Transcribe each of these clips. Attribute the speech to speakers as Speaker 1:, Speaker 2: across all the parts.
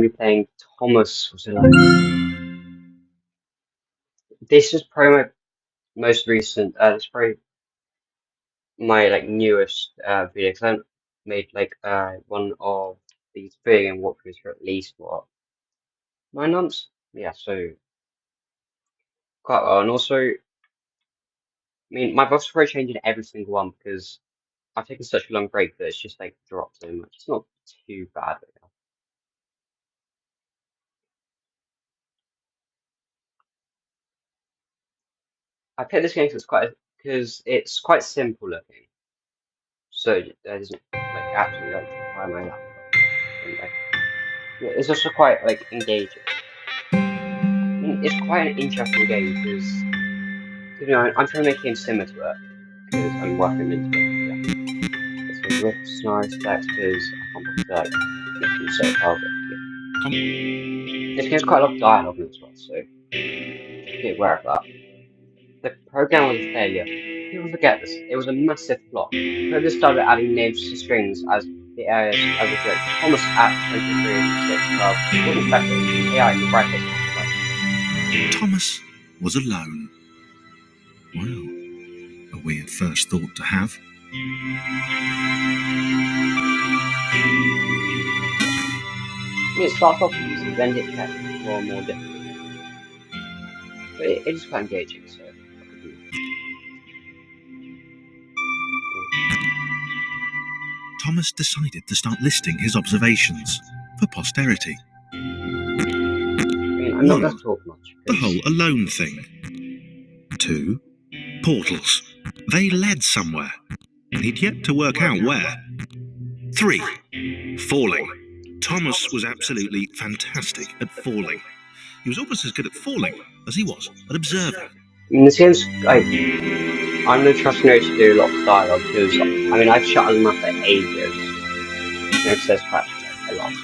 Speaker 1: be playing Thomas. Was it like? This is probably my most recent. This is probably my like newest video because I haven't made like one of these big and walkthroughs for at least what 9 months. Yeah, so quite well. And also, I mean, my voice is probably changing every single one because I've taken such a long break that it's just like dropped so much. It's not too bad right now. I picked this game because it's quite simple looking. So there's like actually like try my laptop. And, like, yeah, it's also quite like engaging. I mean, it's quite an interesting game because you know I'm trying to make games similar to it because I'm working into it. Yeah, it's like riffs, nice textures. I can't believe that making it so hard. But, yeah. This game's quite a lot of dialogue in it as well, so just be aware of that. The program was a failure. People forget this. It was a massive flop. Coders started adding names to strings as the areas as a joke. Thomas at 23:6:12 wasn't better. AI in the brackets.
Speaker 2: Thomas was alone. Wow, a weird first thought to have.
Speaker 1: I mean, it starts off easy, then it gets more and more difficult. But it is quite engaging, so.
Speaker 2: Thomas decided to start listing his observations for posterity.
Speaker 1: I mean, I'm not going to talk much.
Speaker 2: The whole alone thing. 2. Portals. They led somewhere. He'd yet to work out where. 3. Falling. Thomas was absolutely fantastic at falling. He was almost as good at falling as he was at observing.
Speaker 1: I mean, this game's like, I'm going to trust Node to do a lot of dialogue because, I mean, I've shut them up for ages. Node says practically a lot.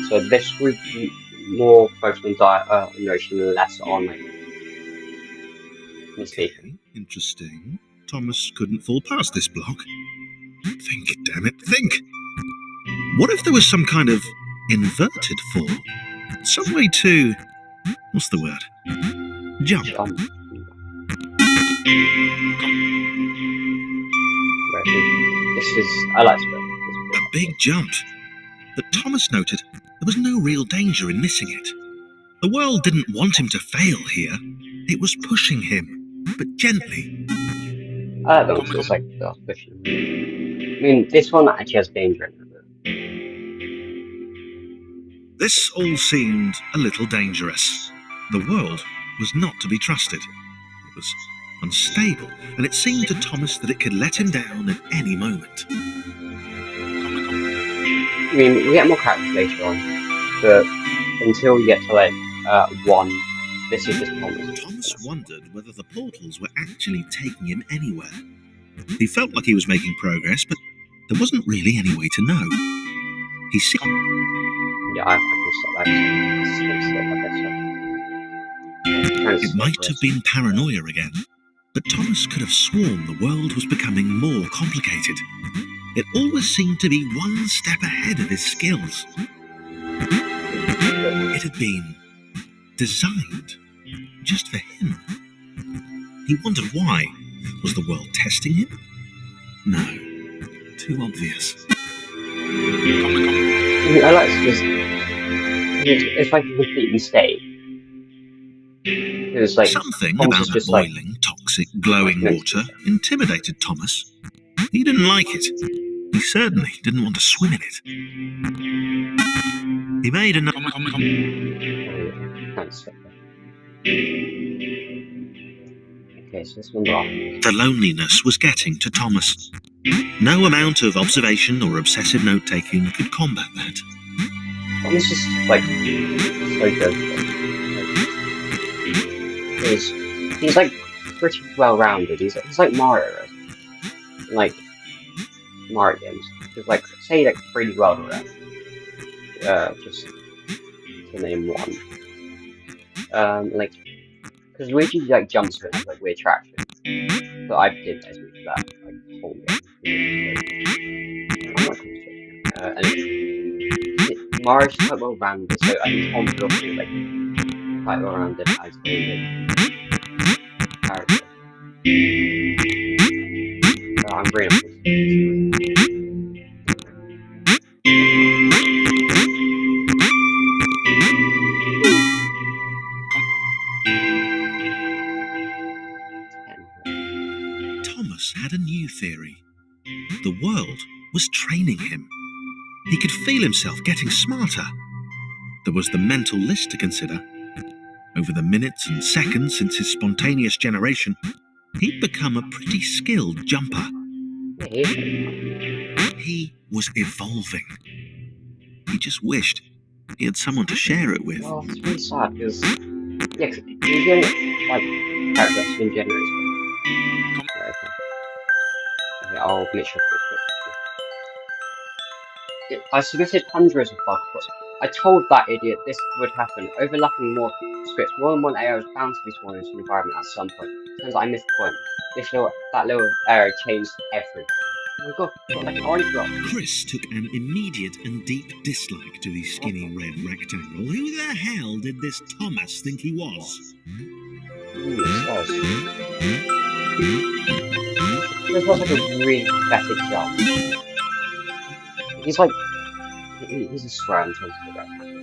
Speaker 1: So this would be more focused on narration and less on like me speaking.
Speaker 2: Interesting. Thomas couldn't fall past this block. Think, damn it, think! What if there was some kind of inverted fall? Some way to... what's the word? Jump.
Speaker 1: Right. I like it.
Speaker 2: A big jump. But Thomas noted there was no real danger in missing it. The world didn't want him to fail here. It was pushing him, but gently.
Speaker 1: I like that one, it's like pushing. I mean, this one actually has danger in it.
Speaker 2: This all seemed a little dangerous. The world was not to be trusted. It was unstable, and it seemed to Thomas that it could let him down at any moment.
Speaker 1: I mean, we get more characters later on, but until we get to like 1, this is just Thomas.
Speaker 2: Thomas wondered whether the portals were actually taking him anywhere. He felt like he was making progress, but there wasn't really any way to know. He seemed...
Speaker 1: Yeah, I can stop.
Speaker 2: It might have been paranoia again, but Thomas could have sworn the world was becoming more complicated. It always seemed to be one step ahead of his skills. It had been designed just for him. He wondered why. Was the world testing him? No, too obvious.
Speaker 1: I like this. It's like a complete mistake. It was like
Speaker 2: something
Speaker 1: Thomas
Speaker 2: about that boiling, toxic, glowing water intimidated Thomas. He didn't like it. He certainly didn't want to swim in it. He made another...
Speaker 1: Okay, so this one's off.
Speaker 2: The loneliness was getting to Thomas. No amount of observation or obsessive note-taking could combat that.
Speaker 1: Thomas is like so good. He's like pretty well-rounded. He's like Mario, right? Like Mario games. He's like say like pretty well-rounded. Just to name one. Like because Luigi like jumps with like weird traction. But I did as much of that like whole game. Anyway, Morris is quite well rounded, so I think Tom would also be like quite well rounded as a character. I'm really not
Speaker 2: Thomas had a new theory. The world was training him. He could feel himself getting smarter. There was the mental list to consider. Over the minutes and seconds since his spontaneous generation, he'd become a pretty skilled jumper. He was evolving. He just wished he had someone to share it with.
Speaker 1: Well, it's really sad because, yeah, cause he's the only, like, character that's been generated. Right, okay, I'll make sure to put it. I submitted hundreds of bug reports. I told that idiot this would happen. Overlapping more scripts, more than one area was bound to be spawned into an environment at some point. Turns out I missed the point. That little area changed everything. Oh my god, got like an orange block.
Speaker 2: Chris took an immediate and deep dislike to the skinny red rectangle. Who the hell did this Thomas think he was?
Speaker 1: This was like a really pathetic jump. He's like, he's a square in terms of the rectangle.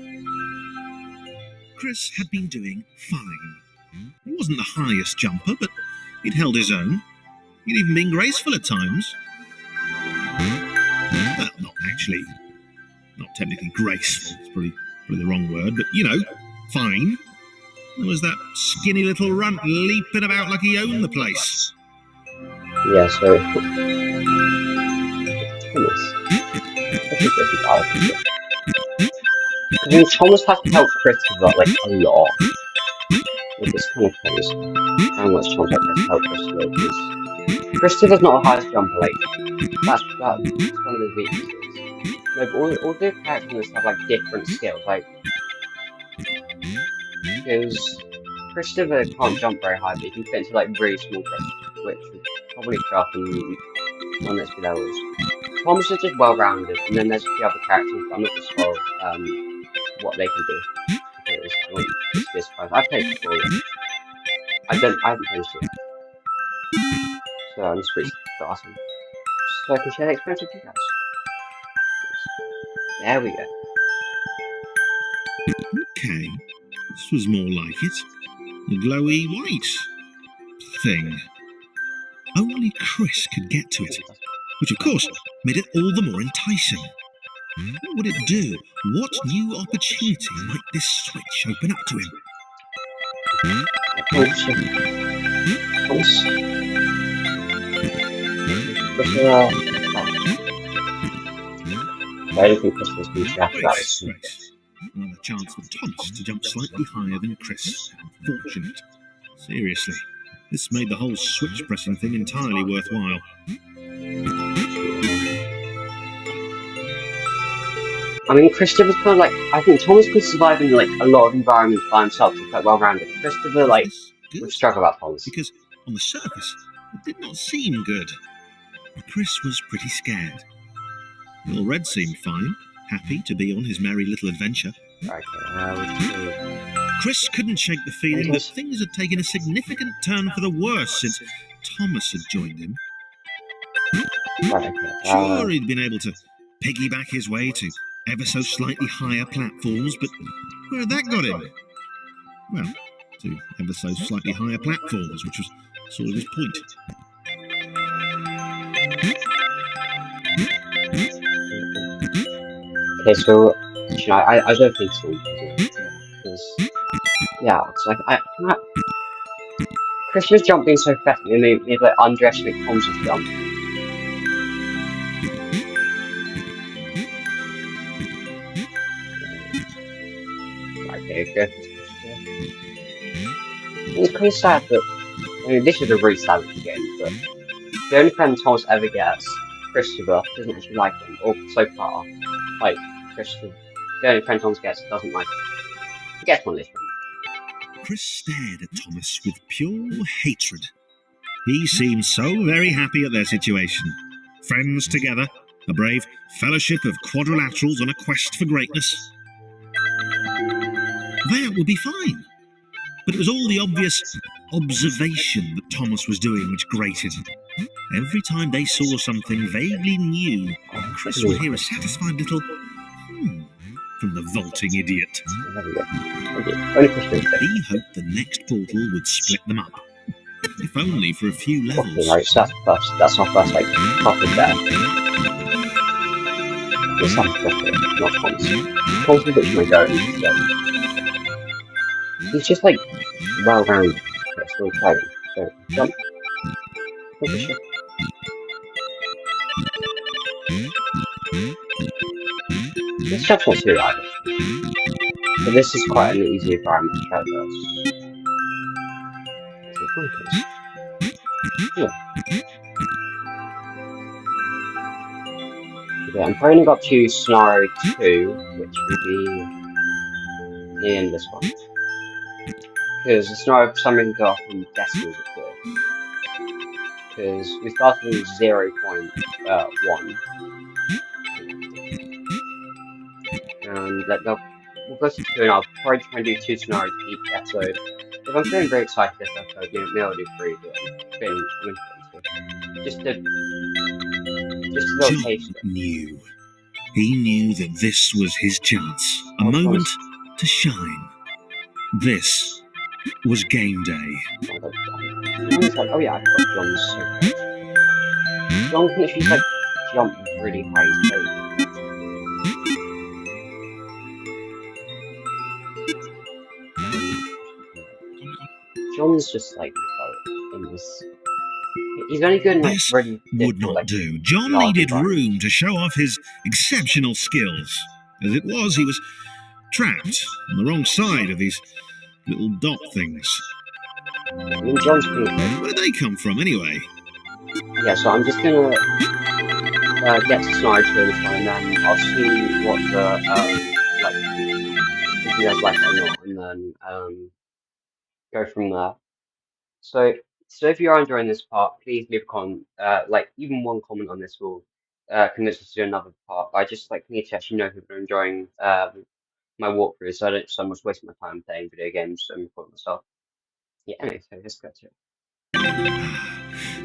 Speaker 2: Chris had been doing fine. He wasn't the highest jumper, but he'd held his own. He'd even been graceful at times. Well, not technically graceful, it's probably the wrong word, but you know, fine. There was that skinny little runt leaping about like he owned the place.
Speaker 1: Yeah, so I mean, Thomas has to help Christopher like a lot. Like, it's kind of crazy how much Thomas has to help Christopher, because Christopher's not the highest jumper, like, that's one of his weaknesses. No, but all the characters have like different skills, like, because Christopher can't jump very high, but he can fit into like really small places, which would probably show up in one that's below us. Thomas is just well rounded, and then there's a few other characters, but I'm not just sure what they can do. Because I want to be surprised. I've played before. I haven't finished it yet. So I'm just pretty starting. So I can share the experience with you guys. There we go.
Speaker 2: Okay, this was more like it. A glowy white thing. Only Chris could get to it, which of course made it all the more enticing. What would it do? What new opportunity might this switch open up to him?
Speaker 1: I don't think Chris was being drafted out.
Speaker 2: Another chance for Thomas to jump slightly higher than Chris. Unfortunate. Seriously, this made the whole switch pressing thing entirely worthwhile.
Speaker 1: I mean, Christopher's kind of like, I think Thomas could survive in like a lot of environments by himself. He's quite well rounded. Christopher like would struggle about Thomas.
Speaker 2: Because on the surface, it did not seem good. Chris was pretty scared. Well, Red seemed fine, happy to be on his merry little adventure. Chris couldn't shake the feeling that things had taken a significant turn for the worse since Thomas had joined him. Sure, he'd been able to piggyback his way to ever so slightly higher platforms, but where had that got him? Well, to ever so slightly higher platforms, which was sort of his point.
Speaker 1: Okay, so you know, I don't think so because yeah, it's like Christmas jump being so fast, maybe like underestimate Thomas's jump. Okay, good. It's pretty sad that I mean this is a really sad game, but the only friend Thomas ever gets, Christopher, doesn't actually like him, or so far. Like, Christopher, the only friend Thomas gets doesn't like him. He gets one of this one.
Speaker 2: Chris stared at Thomas with pure hatred. He seemed so very happy at their situation. Friends together, a brave fellowship of quadrilaterals on a quest for greatness. That would be fine. But it was all the obvious observation that Thomas was doing which grated. Every time they saw something vaguely new, Chris would hear a satisfied little from the vaulting idiot.
Speaker 1: There we go. Only question.
Speaker 2: He hoped the next portal would split them up, if only for a few levels.
Speaker 1: Okay, right, so that's our first, like, proper death. It's not Clifford, not Thomas. Thomas is literally going, so... He's just, like, well-rounded, but still fighting. So, jump. Take a shot. This job's not too hard. But this is quite an easy environment to traverse. Is it bunkers? Yeah. Okay, I'm probably up to scenario 2, which will be in this one. Because the scenario for some reason go off in decimals at first. Because we started with 0.1. And we'll go to 2 and I'll probably try and do 2 scenarios each episode. If I'm feeling very excited this episode, maybe I'll do 3, but I'm feeling just a little taste.
Speaker 2: John knew. He knew that this was his chance, a moment to shine. This was game day.
Speaker 1: John's like, oh yeah, I forgot John's so great. John can actually like jump really high. John's just like in this. He's only good in like
Speaker 2: This
Speaker 1: really
Speaker 2: would not
Speaker 1: like,
Speaker 2: do. John needed room to show off his exceptional skills. As it was, he was trapped on the wrong side of these little dot things.
Speaker 1: I mean, John's pretty good.
Speaker 2: Where did they come from, anyway?
Speaker 1: Yeah, so I'm just gonna get to scenario 2 this one, and then I'll see what the like if you guys like it or not, and then go from there. So if you are enjoying this part, please leave a comment. Like even one comment on this will convince us to do another part. I just like need to actually know people are enjoying my walkthrough, so I don't so much waste my time playing video games and recording myself. Yeah, anyway, so let's go to it.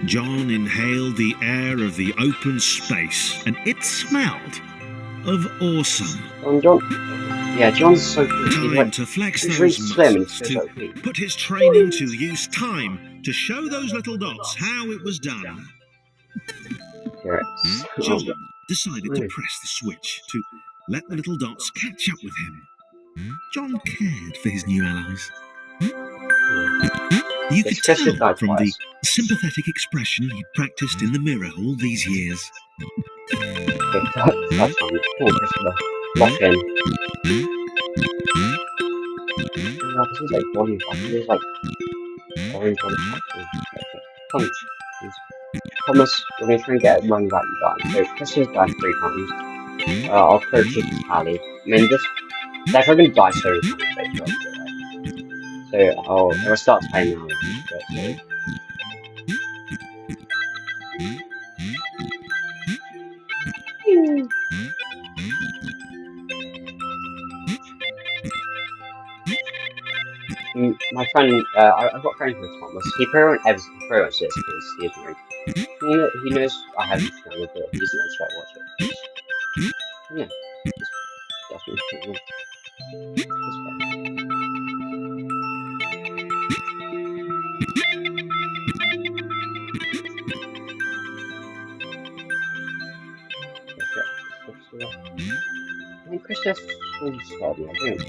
Speaker 2: John inhaled the air of the open space, and it smelled of awesome.
Speaker 1: John's so good.
Speaker 2: Time to flex those
Speaker 1: really slim
Speaker 2: muscles,
Speaker 1: and
Speaker 2: to
Speaker 1: so
Speaker 2: put his training to use. Time to show those little dots how it was done. John decided to press the switch to let the little dots catch up with him. John cared for his new allies. You could tell from the sympathetic expression he'd practiced in the mirror all these years.
Speaker 1: That's fine. Lock in. This is like volume. This is like orange on the punch. Thomas, we're going to try and get a run back you guys. So Chris has died 3 times. I'll purchase the tally. I mean, they're probably going to die so many times. So I'll start time now. My friend, I've got a friend called Thomas. He pretty much says this because he isn't really. He knows I have this channel, but he doesn't actually watch it. Yeah, that's really cool. I think Chris just really study. I don't.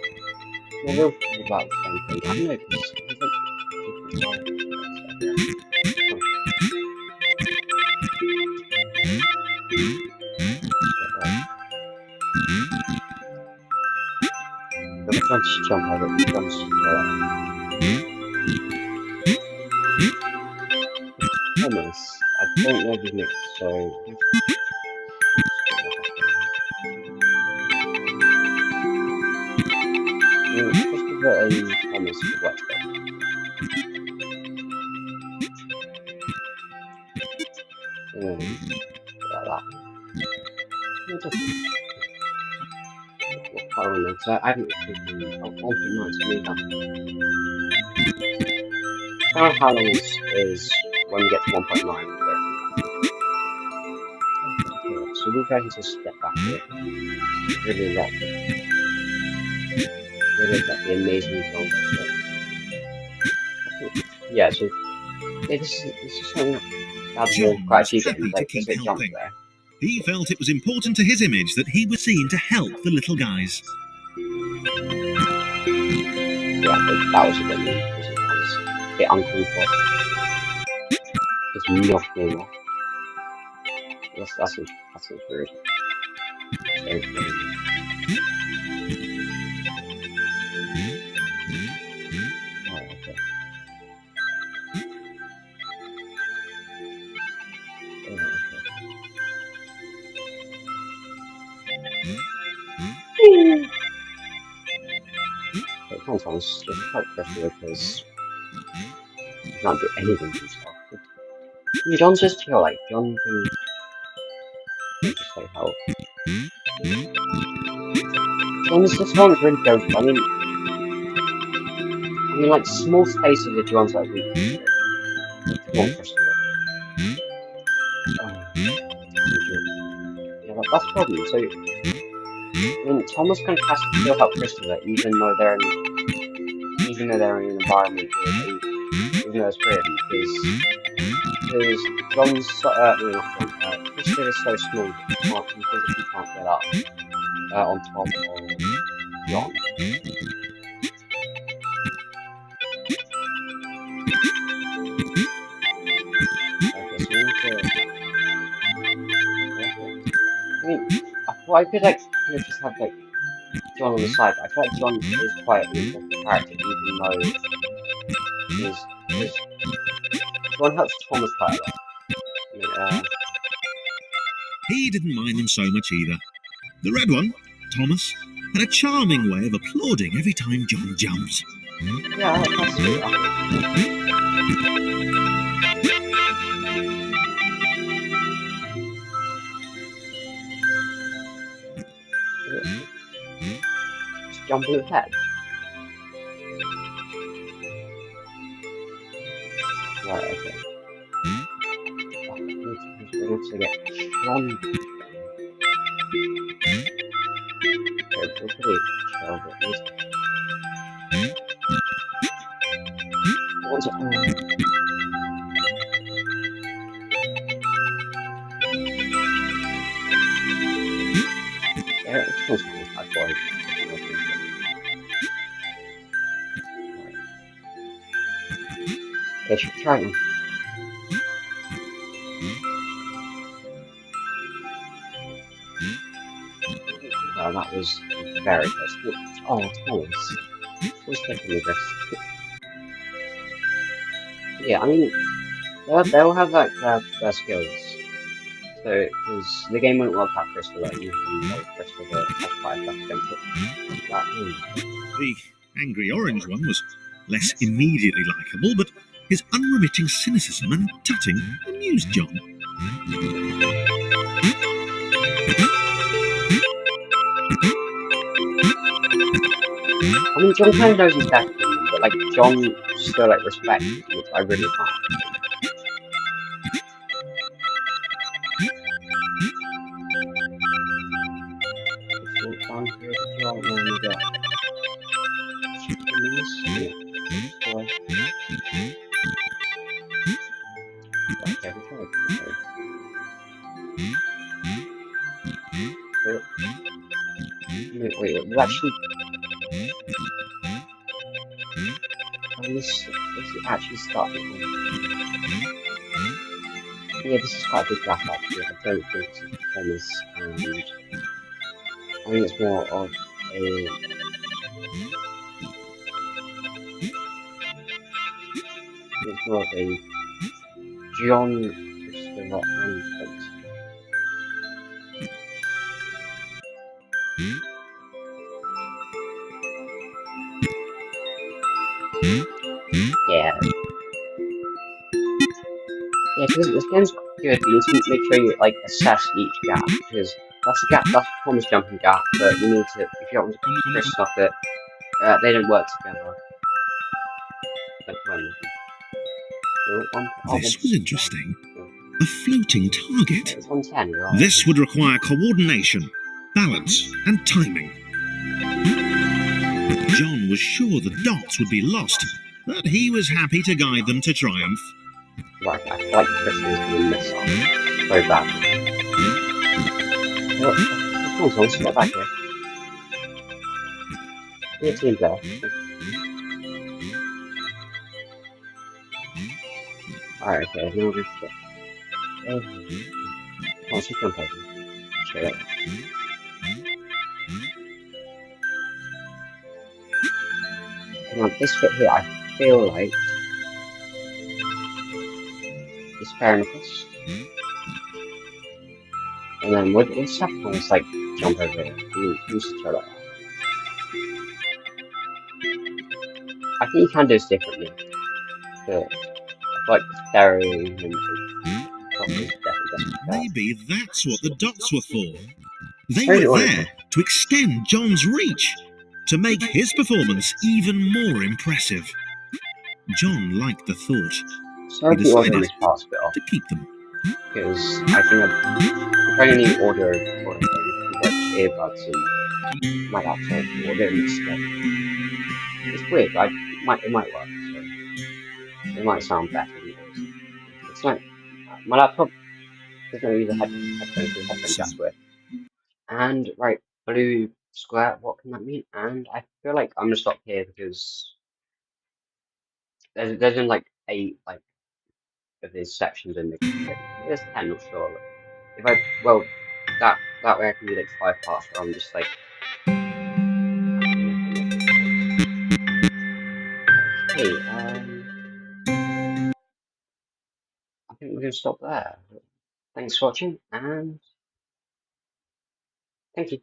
Speaker 1: We're real about the same thing. I don't know. Let's jump over the jumps. Thomas, I don't know the mix, so. Christopher and Thomas would work together. Like that. quite long now, so I haven't taken 1.9 to me done. I don't know how long is when we get to 1.9. So we guys need to step back here. Really let the amazing jump. Yeah, so yeah, this is something that I've
Speaker 2: John
Speaker 1: quite a
Speaker 2: was
Speaker 1: few
Speaker 2: happy
Speaker 1: games,
Speaker 2: to
Speaker 1: like
Speaker 2: keep
Speaker 1: there's a jump
Speaker 2: helping.
Speaker 1: there.
Speaker 2: He felt it was important to his image that he was seen to help the little guys.
Speaker 1: Yeah, but that was a bit mean because it was a bit uncalled for. It's not normal. That's rude. So, right, okay. It sometimes it's quite frustrating because you can't do anything to yourself. John's just chill, like John can just like help. John's really good. I mean like small spaces of John's like weak. Come on, Christopher. Yeah, that's the problem. So, I mean, Thomas kind of has to still help Christopher, even though they're in an environment with even though it's three of them, because John's no, not John. Christopher is so small that he physically can't get up on top of John. Okay, so we need to. I mean, I thought I could like kind of just have like John on the side, but I feel like John is quite an important character, even though because John helps Thomas quite a lot. I mean,
Speaker 2: He didn't mind them so much either. The red one, Thomas, had a charming way of applauding every time John jumped.
Speaker 1: yeah, that's sweet. Just jump in his head. Right, okay. Oh, we need to get John. We're pretty chill, but we need to. Yeah, it's still small, bad boy. Okay, should try them. Well, that was very close. Oh, Thomas. Who's taking me this? Yeah, I mean, they'll have like their skills. So, because the game wouldn't work out Crystal, like you can know Crystal has quite a tough against it.
Speaker 2: The angry orange one was less immediately likeable, but his unremitting cynicism and tutting amused John.
Speaker 1: I mean, John kind of knows he's better than them, but like John still like respects him, which I really can't. Down here, the John, and then we got chickens. Yeah, boy. Okay, we tried. Wait, we actually. This actually started. Yeah, this is quite a big gap actually. I don't think it's performance, and I think it's more of a. It's more of a John Christopher and Thomas. Yeah. Yeah, because this game's good, but you need to make sure you like assess each gap, because That's a gap. That's a performance jumping gap. But you need to, if you want to crisscross it, they don't work together. Like when
Speaker 2: This was interesting. A floating target.
Speaker 1: It's 110.
Speaker 2: This would require coordination, balance, and timing. John was sure the dots would be lost, but he was happy to guide them to triumph.
Speaker 1: Right, I feel like Kristen's going to miss on so badly. Come on, let's get back here. Be a team there. Alright, okay, now we'll just get. Come on, just jump over. Straight up. Now, this bit here, I feel like is fair enough. And then with stuff, I'll just like jump over it. You just throw it out. I think you can do this differently. But I feel like throwing and
Speaker 2: maybe that's what the dots were for. They were there to extend John's reach, to make his performance even more impressive. John liked the thought.
Speaker 1: So he decided to
Speaker 2: keep them.
Speaker 1: Because I think I'm trying to order earbuds and my laptop order instead. It's weird, right? It might work, so it might sound better than it is. It's like my laptop doesn't use a headphone jack with. And right, blue square, what can that mean? And I feel like I'm gonna stop here because there's in like 8 like of these sections in the there's 10, not sure. If I that way I can do like 5 parts where I'm just like okay, I think we're gonna stop there. Thanks for watching and thank you.